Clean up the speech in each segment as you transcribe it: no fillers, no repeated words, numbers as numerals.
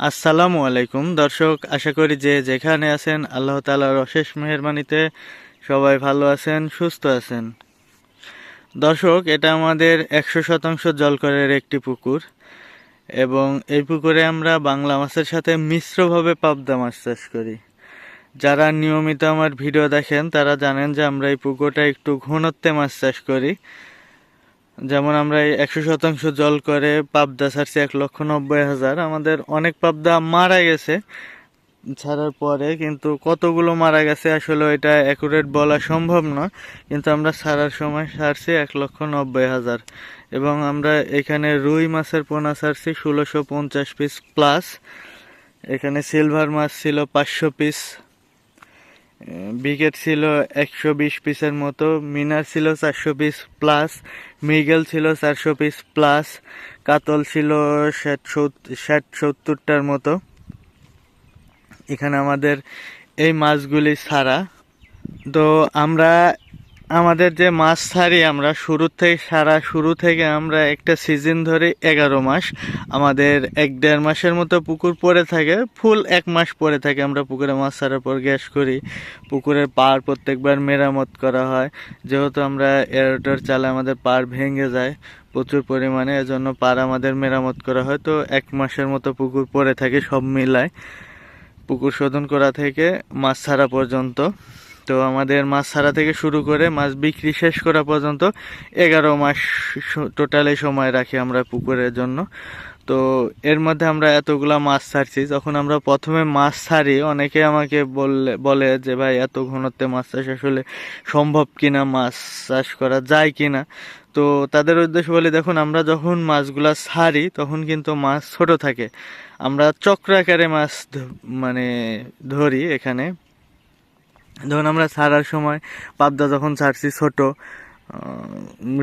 আসসালামু আলাইকুম দর্শক, আশা করি যে যেখানে আছেন আল্লাহ তাআলার অশেষ মেহেরবানিতে সবাই ভালো আছেন, সুস্থ আছেন। দর্শক, এটা আমাদের 100% জলকরের একটি পুকুর এবং এই পুকুরে আমরা বাংলা মাছের সাথে মিশ্রভাবে পাবদা মাছ চাষ করি। যারা নিয়মিত আমার ভিডিও দেখেন তারা জানেন যে আমরা এই পুকুরটা একটু ঘনত্বে মাছ চাষ করি। যেমন আমরা এই 100% জল করে পাবদা ছাড়ছি 1,90,000। আমাদের অনেক পাবদা মারা গেছে ছাড়ার পরে, কিন্তু কতগুলো মারা গেছে আসলে এটা অ্যাকুরেট বলা সম্ভব না। কিন্তু আমরা ছাড়ার সময় ছাড়ছি 1,90,000 এবং আমরা এখানে রুই মাছের পোনা ছাড়ছি 1,650 পিস প্লাস। এখানে সিলভার মাছ ছিল 500 পিস, বিকেট ছিল 120 পিসের মতো, মিনার ছিল 400 পিস প্লাস, মৃগেল ছিল 400 পিস প্লাস, কাতল ছিল 60-70টার মতো। এখানে আমাদের এই মাছগুলি ছাড়া। তো আমরা আমাদের যে মাছ ছাড়ি আমরা শুরু থেকে আমরা একটা সিজন ধরে 11 মাস, আমাদের 1-1.5 মাসের মতো পুকুর পড়ে থাকে, ফুল 1 মাস পড়ে থাকে। আমরা পুকুরে মাছ ছাড়ার পর গ্যাস করি, পুকুরের পাড় প্রত্যেকবার মেরামত করা হয়। যেহেতু আমরা এরোটার চালে আমাদের পাড় ভেঙে যায় প্রচুর পরিমাণে, এজন্য পাড় আমাদের মেরামত করা হয়। তো 1 মাসের মতো পুকুর পড়ে থাকে সব মিলায়, পুকুর শোধন করা থেকে মাছ ছাড়া পর্যন্ত। তো আমাদের মাছ ছাড়া থেকে শুরু করে মাছ বিক্রি শেষ করা পর্যন্ত 11 মাস টোটালি সময় রাখি আমরা পুকুরের জন্য। তো এর মধ্যে আমরা এতগুলা মাছ ছাড়ছি। যখন আমরা প্রথমে মাছ ছাড়ি, অনেকে আমাকে বলে যে ভাই, এত ঘনত্বে মাছ চাষ আসলে সম্ভব কিনা, মাছ চাষ করা যায় কিনা। তো তাদের উদ্দেশ্যে বলি, দেখুন, আমরা যখন মাছগুলা ছাড়ি তখন কিন্তু মাছ ছোট থাকে। আমরা চক্রাকারে মাছ মানে ধরি এখানে। যখন আমরা ছাড়ার সময় পাবদা যখন ছাড়ছি ছোট,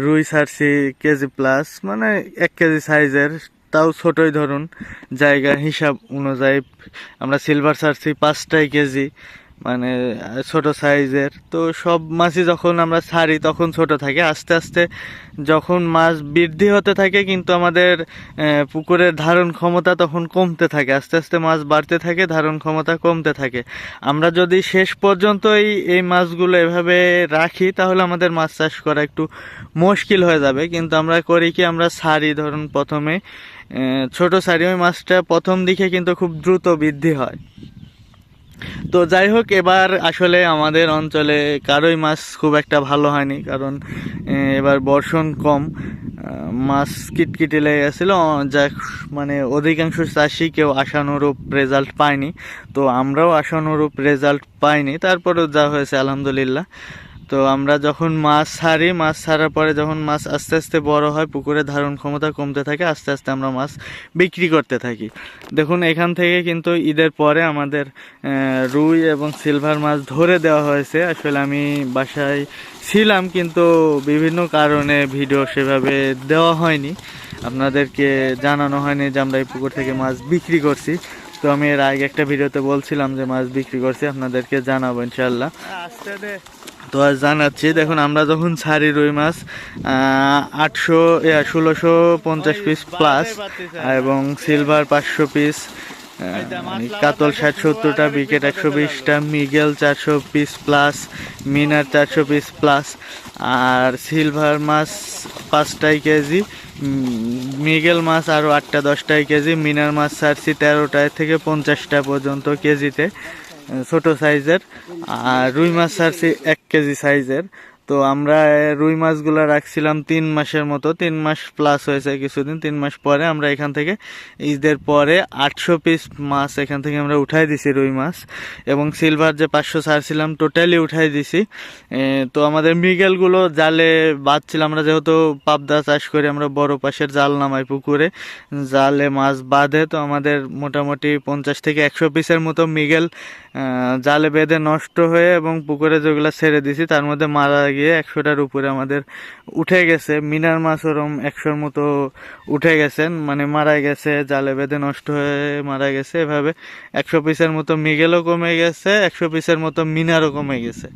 রুই ছাড়ছি কেজি প্লাস, মানে 1 কেজি সাইজের, তাও ছোটই ধরুন জায়গার হিসাব অনুযায়ী। আমরা সিলভার ছাড়ছি 5টাই কেজি, মানে ছোট সাইজের। তো সব মাছই যখন আমরা ছাড়ি তখন ছোট থাকে। আস্তে আস্তে যখন মাছ বৃদ্ধি হতে থাকে, কিন্তু আমাদের পুকুরের ধারণ ক্ষমতা তখন কমতে থাকে। আস্তে আস্তে মাছ বাড়তে থাকে, ধারণ ক্ষমতা কমতে থাকে। আমরা যদি শেষ পর্যন্ত এই মাছগুলো এভাবে রাখি তাহলে আমাদের মাছ চাষ করা একটু মুশকিল হয়ে যাবে। কিন্তু আমরা করি কি, আমরা ছাড়ি, ধরুন প্রথমে ছোট ছাড়ি, ওই মাছটা প্রথম দিকে কিন্তু খুব দ্রুত বৃদ্ধি হয়। তো যাই হোক, এবার আসলে আমাদের অঞ্চলে কারোই মাছ খুব একটা ভালো হয়নি, কারণ এবার বর্ষণ কম, মাছ কিটকিটে লেগে গেছিলো। যা মানে অধিকাংশ চাষি কেউ আশানুরূপ রেজাল্ট পায়নি। তো আমরাও আশানুরূপ রেজাল্ট পাইনি, তারপরেও যা হয়েছে আলহামদুলিল্লাহ। তো আমরা যখন মাছ ছাড়ি, মাছ ছাড়ার পরে যখন মাছ আস্তে আস্তে বড় হয়, পুকুরের ধারণ ক্ষমতা কমতে থাকে, আস্তে আস্তে আমরা মাছ বিক্রি করতে থাকি। দেখুন, এখান থেকে কিন্তু ঈদের পরে আমাদের রুই এবং সিলভার মাছ ধরে দেওয়া হয়েছে। আসলে আমি বাসায় ছিলাম, কিন্তু বিভিন্ন কারণে ভিডিও সেভাবে দেওয়া হয়নি, আপনাদেরকে জানানো হয়নি যে আমরা এই পুকুর থেকে মাছ বিক্রি করছি। তো আমি এর আগে একটা ভিডিওতে বলছিলাম যে মাছ বিক্রি করছি, আপনাদেরকে জানাবো ইনশাল্লাহ। তো আজ জানাচ্ছি। দেখুন, আমরা যখন ছাড়ি রুই মাছ 1,650 পিস প্লাস, এবং সিলভার 500 পিস, কাতল 60-70টা, বিকেট 120টা, মৃগেল 400 পিস প্লাস, মিনার 400 পিস প্লাস, আর সিলভার মাছ 5টাই কেজি, মৃগেল মাছ আরও 8-10টাই কেজি, মিনার মাছ ছাড়ছি 13টায় থেকে 50টা পর্যন্ত কেজিতে, ছোট সাইজের। আর রুই মাছ ছাড়ছি 1 কেজি সাইজের। তো আমরা রুই মাছগুলো রাখছিলাম 3 মাসের মতো, 3 মাস প্লাস হয়েছে কিছুদিন। 3 মাস পরে আমরা এখান থেকে ঈদের পরে 800 পিস মাছ এখান থেকে আমরা উঠাই দিছি, রুই মাছ। এবং সিলভার যে 500 ছাড়ছিলাম টোটালি উঠাই দিছি। তো আমাদের মৃগেলগুলো জালে বাঁধছিলাম। আমরা যেহেতু পাবদা চাষ করি, আমরা বড় পাশের জাল নামাই পুকুরে, জালে মাছ বাঁধে। তো আমাদের মোটামুটি 50 থেকে 100 পিসের মতো মৃগেল জালে বেঁধে নষ্ট হয়ে, এবং পুকুরে যেগুলো ছেড়ে দিছি তার মধ্যে মারা গিয়ে 100টার উপরে আমাদের উঠে গেছে। মিনার মাছ ওরম 100-র মতো উঠে গেছেন, মানে মারা গেছে, জালে বেঁধে নষ্ট হয়ে মারা গেছে। এভাবে 100 পিসের মতো মৃগেলও কমে গেছে, 100 পিসের মতো মিনারও কমে গেছে।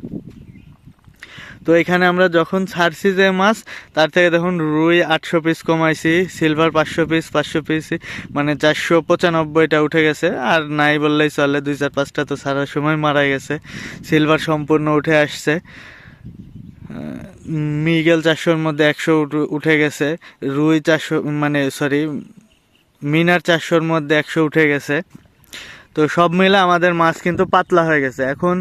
তো এখানে আমরা যখন ছাড়ছি যে মাছ, তার থেকে দেখুন রুই 800 পিস কমাইছি, সিলভার 500 পিস, মানে 495টা উঠে গেছে। আর নাই বললেই চলে, 2-4-5টা তো ছাড়ার সময় মারা গেছে। সিলভার সম্পূর্ণ উঠে আসছে। মিগেল 400-র মধ্যে 100 উঠে গেছে। রুই 400, মানে সরি, মিনার 400-র মধ্যে 100 উঠে গেছে। তো সব মিলে আমাদের মাছ কিন্তু পাতলা হয়ে গেছে। এখন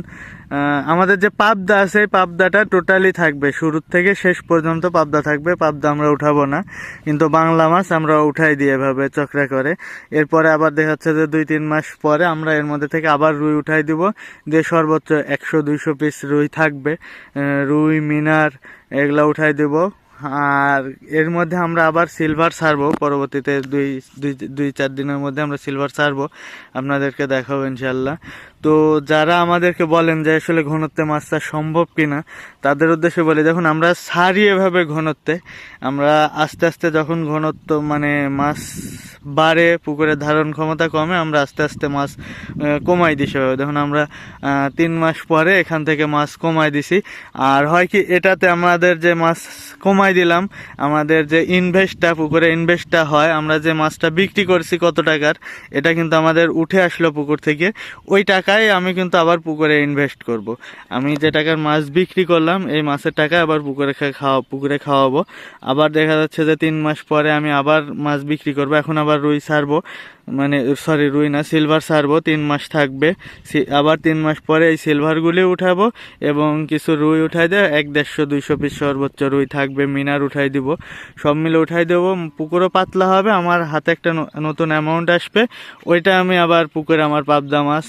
আমাদের যে পাবদা আছে, এই পাবদাটা টোটালি থাকবে, শুরুর থেকে শেষ পর্যন্ত পাবদা থাকবে। পাবদা আমরা উঠাবো না, কিন্তু বাংলা মাছ আমরা উঠাই দিই এভাবে চক্রা করে। এরপরে আবার দেখা যাচ্ছে যে 2-3 মাস পরে আমরা এর মধ্যে থেকে আবার রুই উঠাই দিব, দিয়ে সর্বোচ্চ 100-200 পিস রুই থাকবে। রুই, মিনার এগুলা উঠাই দিব। আর এর মধ্যে আমরা আবার সিলভার ছাড়বো পরবর্তীতে, 2-4 দিনের মধ্যে আমরা সিলভার ছাড়বো, আপনাদেরকে দেখাবো ইনশাল্লাহ। তো যারা আমাদেরকে বলেন যে আসলে ঘনত্বে মাছ চাষ সম্ভব কিনা, তাদের উদ্দেশ্যে বলি, দেখুন আমরা ছাড়ি এভাবে ঘনত্বে, আমরা আস্তে আস্তে যখন ঘনত্ব মানে মাছ বাড়ে, পুকুরের ধারণ ক্ষমতা কমে, আমরা আস্তে আস্তে মাছ কমাই দিই সেভাবে। দেখুন আমরা 3 মাস পরে এখান থেকে মাছ কমাই দিছি। আর হয় কি, এটাতে আমাদের যে মাছ কমাই দিলাম, আমাদের যে ইনভেস্টটা, পুকুরে ইনভেস্টটা হয়, আমরা যে মাছটা বিক্রি করছি কত টাকার, এটা কিন্তু আমাদের উঠে আসলো পুকুর থেকে। ওই টাকায় আমি কিন্তু আবার পুকুরে ইনভেস্ট করব। আমি যে টাকার মাছ বিক্রি করলাম, এই মাছের টাকা আবার পুকুরে খাওয়াবো। আবার দেখা যাচ্ছে যে 3 মাস পরে আমি আবার মাছ বিক্রি করব। এখন আবার রুই ছাড়বো, মানে সরি, রুই না, সিলভার ছাড়বো, 3 মাস থাকবে। আবার 3 মাস পরে এই সিলভারগুলি উঠাবো এবং কিছু রুই উঠাই দেয়, 150-200 পিস সর্বোচ্চ রুই থাকবে। মিনার উঠাই দিব, সব মিলে উঠাই দেবো। পুকুরও পাতলা হবে, আমার হাতে একটা নতুন অ্যামাউন্ট আসবে। ওইটা আমি আবার পুকুরে আমার পাবদা মাছ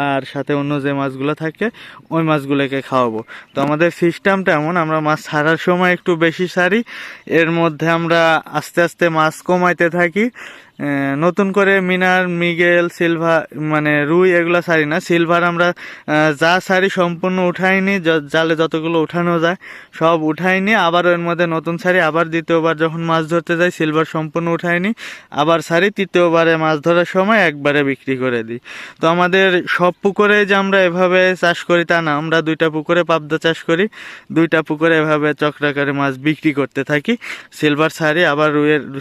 আর সাথে অন্য যে মাছগুলো থাকে, ওই মাছগুলোকে খাওয়াবো। তো আমাদের সিস্টেমটা এমন, আমরা মাছ ছাড়ার সময় একটু বেশি ছাড়ি, এর মধ্যে আমরা আস্তে আস্তে মাছ কমাইতে থাকি। নতুন করে মিনার, মিগেল, সিলভার, মানে রুই এগুলো ছাড়ি না। সিলভার আমরা যা ছাড়ি সম্পূর্ণ উঠাইনি, জালে যতগুলো উঠানো যায় সব উঠাইনি, আবার এর মধ্যে নতুন ছাড়ি। আবার দ্বিতীয়বার যখন মাছ ধরতে যাই, সিলভার সম্পূর্ণ উঠাইনি, আবার ছাড়ি। তৃতীয়বারে মাছ ধরার সময় একবারে বিক্রি করে দিই। তো আমাদের সব পুকুরে যে আমরা এভাবে চাষ করি তা না, আমরা 2টা পুকুরে পাবদা চাষ করি, 2টা পুকুরে এভাবে চক্রাকারে মাছ বিক্রি করতে থাকি। সিলভার ছাড়ি, আবার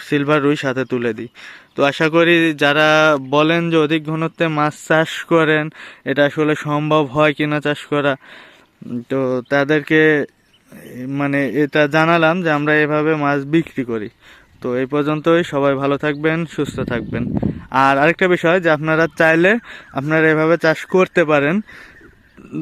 সিলভার রুই সাথে তুলে দিই। তো আশা করি যারা বলেন যে অধিক ঘনত্বে মাছ চাষ করেন, এটা আসলে সম্ভব হয় কিনা চাষ করা, তো তাদেরকে মানে এটা জানালাম যে আমরা এভাবে মাছ বিক্রি করি। তো এই পর্যন্তই, সবাই ভালো থাকবেন, সুস্থ থাকবেন। আর আরেকটা বিষয়, যে আপনারা চাইলে আপনারা এভাবে চাষ করতে পারেন।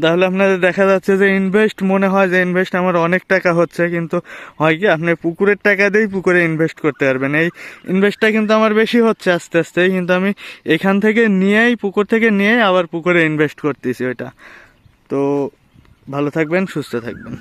তাহলে আপনাদের দেখা যাচ্ছে যে ইনভেস্ট, মনে হয় যে ইনভেস্ট আমার অনেক টাকা হচ্ছে, কিন্তু হয় কি, আপনি পুকুরের টাকা দিয়েই পুকুরে ইনভেস্ট করতে পারবেন। এই ইনভেস্টটা কিন্তু আমার বেশি হচ্ছে আস্তে আস্তে, কিন্তু আমি এখান থেকে নিয়েই, পুকুর থেকে নিয়েই আবার পুকুরে ইনভেস্ট করতেছি ওইটা। তো ভালো থাকবেন, সুস্থ থাকবেন।